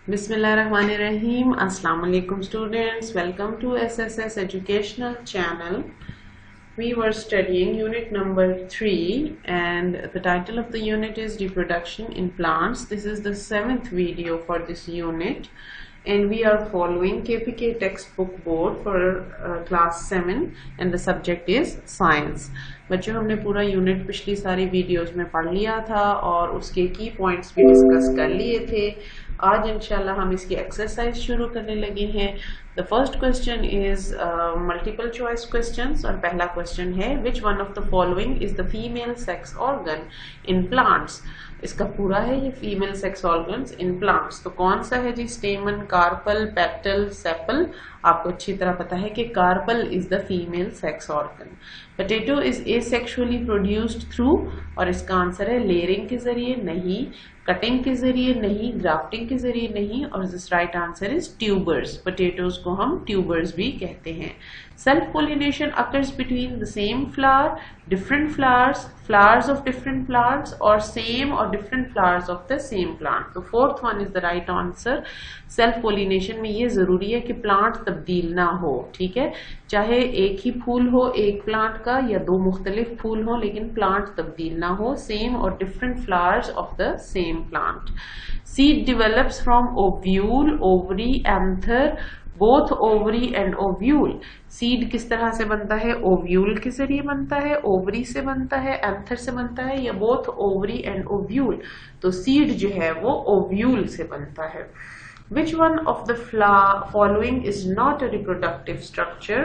Bismillahirrahmanirrahim. Assalamu alaikum students. Welcome to SSS Educational Channel. We were studying unit number 3 and the title of the unit is Reproduction in Plants. This is the 7th video for this unit and we are following KPK textbook board for class 7 and the subject is science. बच्चों हमने पूरा unit पिछली सारी videos में पढ़ लिया था और उसके की पॉइंट्स भी डिस्कस कर लिए थे। आज इंशाल्लाह हम इसकी एक्सरसाइज शुरू करने लगे हैं। The first question is multiple choice questions और पहला क्वेश्चन है which one of the following is the female sex organ in plants. इसका पूरा है ये female sex organs in plants. तो कौन सा है जी? Stamen, carpel, petal, sepal. आपको अच्छी तरह पता है कि carpel is the female sex organ. Potato is asexually produced through, और इसका आंसर है लेयरिंग के जरिए नहीं, कटिंग के जरिए नहीं, ग्राफ्टिंग के जरिए नहीं, और this right answer is tubers. Potatoes को हम ट्यूबर्स भी कहते हैं। Self pollination occurs between the same flower, different flowers, flowers of different plants, और सेम और different flowers of the same plant. तो fourth one is the right answer. Self pollination में ये जरूरी है कि प्लांट तब्दील ना हो, ठीक है, चाहे एक ही फूल हो एक प्लांट का या दो मुख्तलिफ फूल हो, लेकिन प्लांट तब्दील ना हो, सेम और different flowers of the same plant. Seed develops from ovule, ovary, anther, both ovary and ovule. Seed किस तरह से बनता है? ओव्यूल के जरिए बनता है, ओवरी से बनता है, एंथर से बनता है, या बोथ ओवरी एंड ओव्यूल। तो सीड जो है वो ओव्यूल से बनता है। Which one of the following is not a reproductive structure?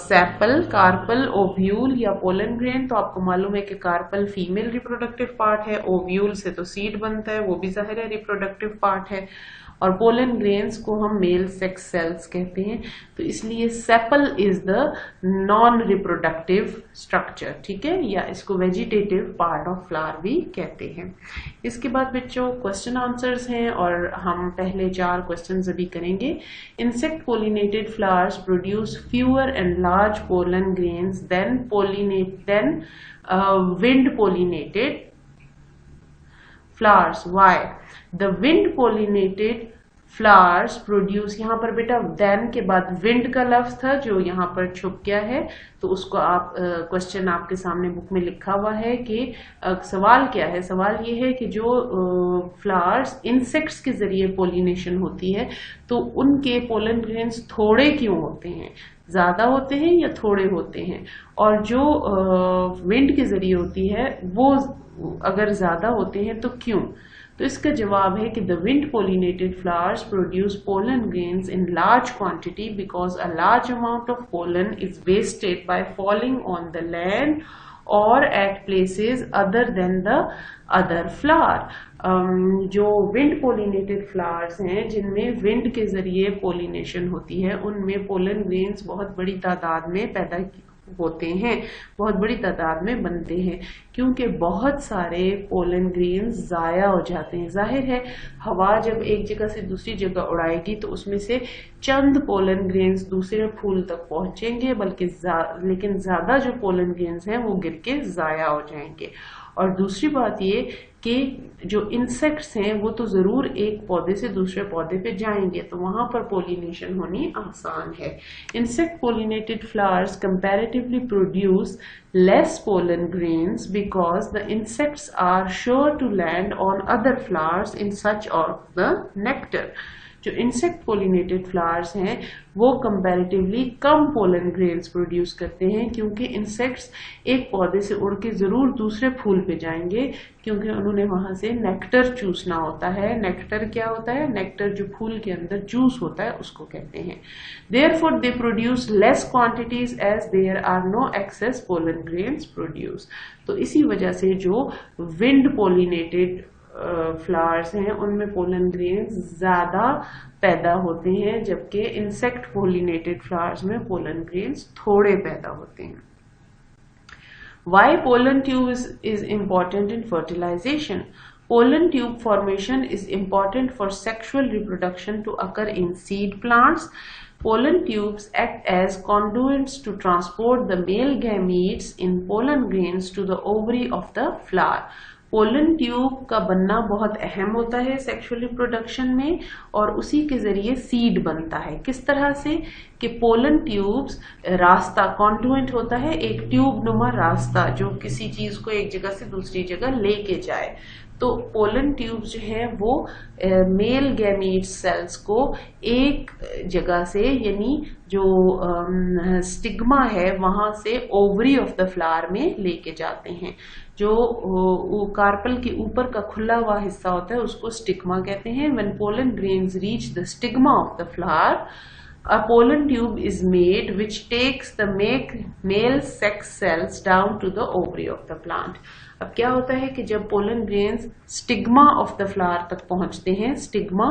Sepal, carpel, ovule या पोलन ग्रेन। तो आपको मालूम है कि कार्पल फीमेल रिप्रोडक्टिव पार्ट है, ओव्यूल से तो सीड बनता है, वो भी जाहिर है रिप्रोडक्टिव पार्ट है, और पोलन ग्रेन्स को हम मेल सेक्स सेल्स कहते हैं। तो इसलिए sepal is the non reproductive structure, ठीक है, या इसको वेजिटेटिव पार्ट ऑफ फ्लावर भी कहते हैं। इसके बाद बच्चों क्वेश्चन आंसर्स हैं और हम पहले 4 क्वेश्चन अभी करेंगे। Insect pollinated flowers produce fewer and large pollen grains than wind pollinated flowers. Why? The wind pollinated flowers produce, यहाँ पर बेटा then के बाद wind का लफ्ज था जो यहाँ पर छुप गया है, तो उसको आप क्वेश्चन आपके सामने बुक में लिखा हुआ है कि सवाल क्या है। सवाल ये है कि जो फ्लावर्स इंसेक्ट्स के जरिए पोलिनेशन होती है तो उनके पोलन ग्रेन्स थोड़े क्यों होते हैं, ज्यादा होते हैं या थोड़े होते हैं, और जो विंड के जरिए होती है वो अगर ज्यादा होते हैं तो क्यों। तो इसका जवाब है कि the wind pollinated flowers produce pollen grains in large quantity because a large amount of pollen is wasted by falling on the land और at places other than the other flower. जो विंड पोलिनेटेड फ्लावर्स हैं जिनमें wind के जरिए pollination होती है उनमें pollen grains बहुत बड़ी तादाद में पैदा होते हैं, बहुत बड़ी तादाद में बनते हैं, क्योंकि बहुत सारे पोलन ग्रेन्स जाया हो जाते हैं। जाहिर है हवा जब एक जगह से दूसरी जगह उड़ाएगी तो उसमें से चंद पोलन ग्रेन्स दूसरे फूल तक पहुंचेंगे, लेकिन ज्यादा जो पोलन ग्रेन्स हैं वो गिर के जाया हो जाएंगे। और दूसरी बात ये कि जो इंसेक्ट्स हैं वो तो जरूर एक पौधे से दूसरे पौधे पे जाएंगे, तो वहां पर पोलिनेशन होनी आसान है। Insect pollinated flowers comparatively produce less pollen grains because the insects are sure to land on other flowers in search of the nectar. जो इंसेक्ट पोलिनेटेड फ्लावर्स हैं वो कंपैरेटिवली कम पोलन ग्रेन्स प्रोड्यूस करते हैं, क्योंकि insects एक पौधे से उड़ के जरूर दूसरे फूल पे जाएंगे, क्योंकि उन्होंने वहां से नेक्टर चूसना होता है। नेक्टर क्या होता है? नेक्टर जो फूल के अंदर जूस होता है उसको कहते हैं। Therefore they produce less quantities as there are no excess pollen grains produce. तो इसी वजह से जो विंड पोलिनेटेड फ्लावर्स हैं उनमें पोलन ग्रेन्स ज्यादा पैदा होते हैं, जबकि इंसेक्ट पोलिनेटेड फ्लावर्स में पोलन ग्रेन्स थोड़े पैदा होते हैं। Why pollen tube is important in fertilization? Pollen tube formation is important for sexual reproduction to occur in seed plants. Pollen tubes act as conduits to transport the male gametes in pollen grains to the ovary of the flower. Pollen tube का बनना बहुत अहम होता है sexual reproduction में, और उसी के जरिए सीड बनता है। किस तरह से कि पोलन ट्यूब्स रास्ता कॉन्डुएंट होता है, एक ट्यूब नुमा रास्ता जो किसी चीज को एक जगह से दूसरी जगह लेके जाए। तो पोलन ट्यूब जो है वो मेल गैमीट सेल्स को एक जगह से, यानी जो स्टिग्मा है वहां से ओवरी ऑफ द फ्लावर में लेके जाते हैं। जो कार्पल के ऊपर का खुला हुआ हिस्सा होता है उसको स्टिग्मा कहते हैं। When pollen grains reach the stigma of the flower, a pollen tube is made which takes the male sex cells down to the ovary of the plant. अब क्या होता है कि जब pollen grains stigma of the flower तक पहुंचते हैं, stigma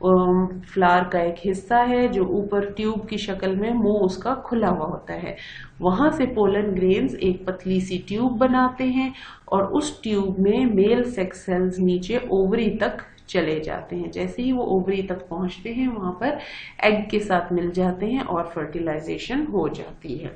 flower का एक हिस्सा है जो ऊपर ट्यूब की शक्ल में मुंह उसका खुला हुआ होता है, वहां से पोलन ग्रेन्स एक पतली सी ट्यूब बनाते हैं और उस ट्यूब में मेल सेक्स सेल्स नीचे ओवरी तक चले जाते हैं। जैसे ही वो ओवरी तक पहुंचते हैं वहां पर एग के साथ मिल जाते हैं और फर्टिलाइजेशन हो जाती है।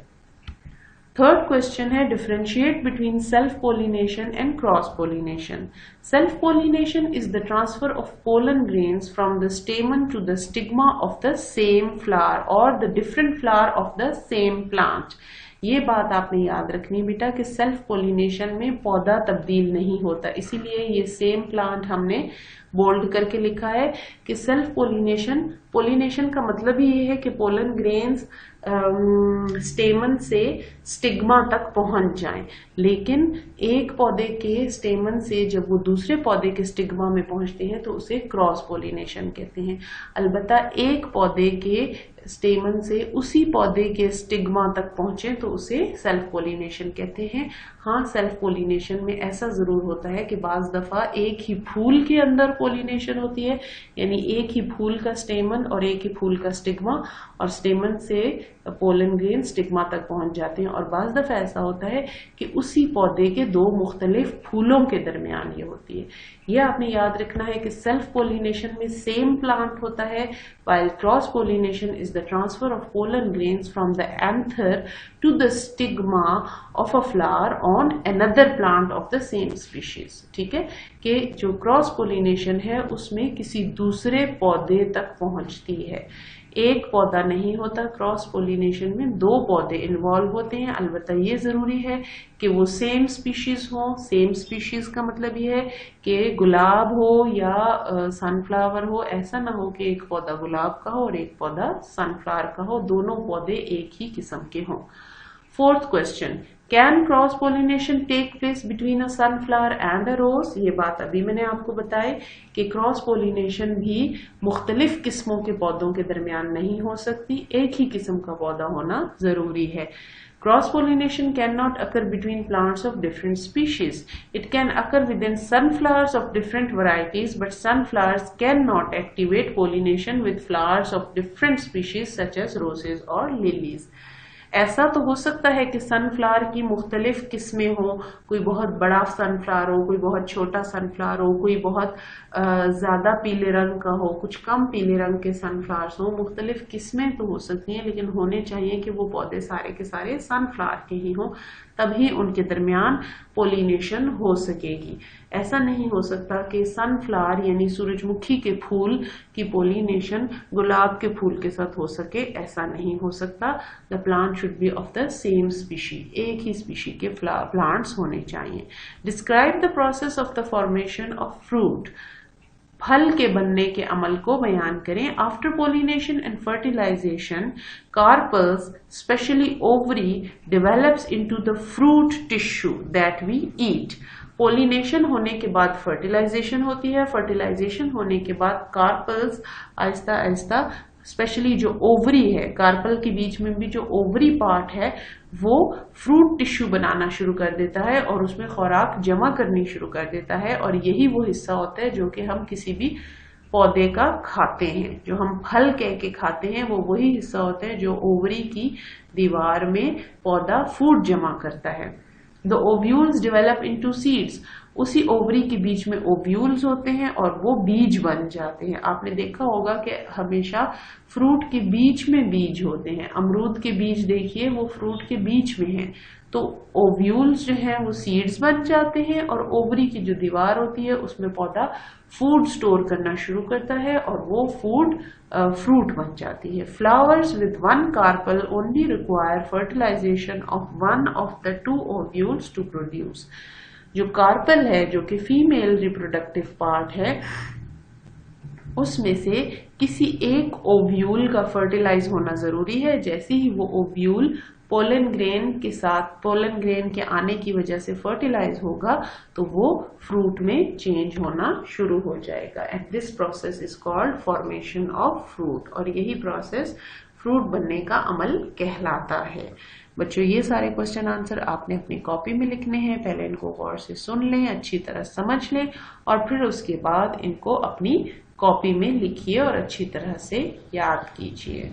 थर्ड क्वेश्चन है differentiate between self pollination and cross pollination. Self pollination is the transfer of pollen grains from the stamen to the stigma of the same flower और the different flower of the same plant. ये बात आपने याद रखनी बेटा कि self pollination में पौधा तब्दील नहीं होता, इसीलिए ये सेम प्लांट हमने बोल्ड करके लिखा है कि सेल्फ पोलिनेशन का मतलब ही ये है कि पोलन ग्रेन्स स्टेमन से स्टिग्मा तक पहुंच जाएं, लेकिन एक पौधे के स्टेमन से जब वो दूसरे पौधे के स्टिग्मा में पहुंचते हैं तो उसे क्रॉस पोलिनेशन कहते हैं। अलबत्ता एक पौधे के स्टेमन से उसी पौधे के स्टिग्मा तक पहुंचे तो उसे सेल्फ पोलिनेशन कहते हैं। हाँ, सेल्फ पोलिनेशन में ऐसा जरूर होता है कि बाज दफा एक ही फूल के अंदर पोलिनेशन होती है, यानी एक ही फूल का स्टेमन और एक ही फूल का स्टिग्मा, और स्टेमन से पोलन ग्रेन स्टिग्मा तक पहुंच जाते हैं। और बाज दफा ऐसा होता है कि उसी पौधे के दो मुख्तलिफ फूलों के दरमियान ये होती है। यह आपने याद रखना है कि सेल्फ पोलिनेशन में सेम प्लांट होता है, while cross pollination is the transfer of pollen grains from the anther to the stigma of a flower on another plant of the same species. ठीक है, कि जो क्रॉस पोलिनेशन है उसमें किसी दूसरे पौधे तक पहुंचती है, एक पौधा नहीं होता। क्रॉस पोलिनेशन में दो पौधे इन्वॉल्व होते हैं। अलबत्ता ये जरूरी है कि वो सेम स्पीशीज हो। सेम स्पीशीज का मतलब ये है कि गुलाब हो या सनफ्लावर हो, ऐसा ना हो कि एक पौधा गुलाब का हो और एक पौधा सनफ्लावर का हो, दोनों पौधे एक ही किस्म के हों। Fourth question, can cross pollination take place between a sunflower and a rose. ये बात अभी मैंने आपको बताई कि क्रॉस पोलिनेशन भी मुख्तलिफ किस्मों के पौधों के दरमियान नहीं हो सकती, एक ही किस्म का पौधा होना जरूरी है। Cross pollination cannot occur between plants of different species. It can occur within sunflowers of different varieties, but sunflowers cannot activate pollination with flowers of different species such as roses or lilies. ऐसा तो हो सकता है कि sunflower की मुख्तलिफ किस्में हो, कोई बहुत बड़ा सनफ्लावर हो, कोई बहुत छोटा सनफ्लावर हो, कोई बहुत ज्यादा पीले रंग का हो, कुछ कम पीले रंग के सनफ्लावर्स हो। मुख्तलिफ किस्में तो हो सकती हैं, लेकिन होने चाहिए कि वो पौधे सारे के सारे सनफ्लावर के ही हों, तभी उनके दरमियान पोलिनेशन हो सकेगी। ऐसा नहीं हो सकता कि सनफ्लावर यानी सूरजमुखी के फूल की पोलिनेशन गुलाब के फूल के साथ हो सके, ऐसा नहीं हो सकता। The plant should be of the same species, एक ही स्पीशी के प्लांट्स होने चाहिए। Describe the process of the formation of fruit. फल के बनने के अमल को बयान करें। After pollination and fertilisation, carpels specially ovary develops into the fruit tissue that we eat. Pollination होने के बाद फर्टिलाइजेशन होती है, फर्टिलाइजेशन होने के बाद कार्पल्स आहिस्ता आहिस्ता, स्पेशली जो ओवरी है, कार्पल के बीच में भी जो ओवरी पार्ट है वो फ्रूट टिश्यू बनाना शुरू कर देता है और उसमें खुराक जमा करनी शुरू कर देता है, और यही वो हिस्सा होता है जो कि हम किसी भी पौधे का खाते हैं। जो हम फल कह के खाते हैं वो वही हिस्सा होता है जो ओवरी की दीवार में पौधा फूड जमा करता है। The ovules develop into seeds. उसी ओवरी के बीच में ओव्यूल्स होते हैं और वो बीज बन जाते हैं। आपने देखा होगा कि हमेशा फ्रूट के बीच में बीज होते हैं। अमरूद के बीज देखिए वो फ्रूट के बीच में है, तो ओव्यूल्स जो है वो सीड्स बन जाते हैं और ओवरी की जो दीवार होती है उसमें पौधा फूड स्टोर करना शुरू करता है और वो फूड फ्रूट बन जाती है। Flowers with one carpel only require fertilisation of one of the two ovules to produce. जो कार्पल है, जो कि फीमेल रिप्रोडक्टिव पार्ट है, उसमें से किसी एक ओव्यूल का फर्टिलाइज होना जरूरी है। जैसे ही वो ओव्यूल पोलन ग्रेन के साथ, पोलन ग्रेन के आने की वजह से फर्टिलाइज होगा तो वो फ्रूट में चेंज होना शुरू हो जाएगा। And this process is called formation of fruit, और यही प्रोसेस फ्रूट बनने का अमल कहलाता है। बच्चों, ये सारे क्वेश्चन आंसर आपने अपनी कॉपी में लिखने हैं। पहले इनको गौर से सुन लें, अच्छी तरह समझ लें और फिर उसके बाद इनको अपनी कॉपी में लिखिए और अच्छी तरह से याद कीजिए।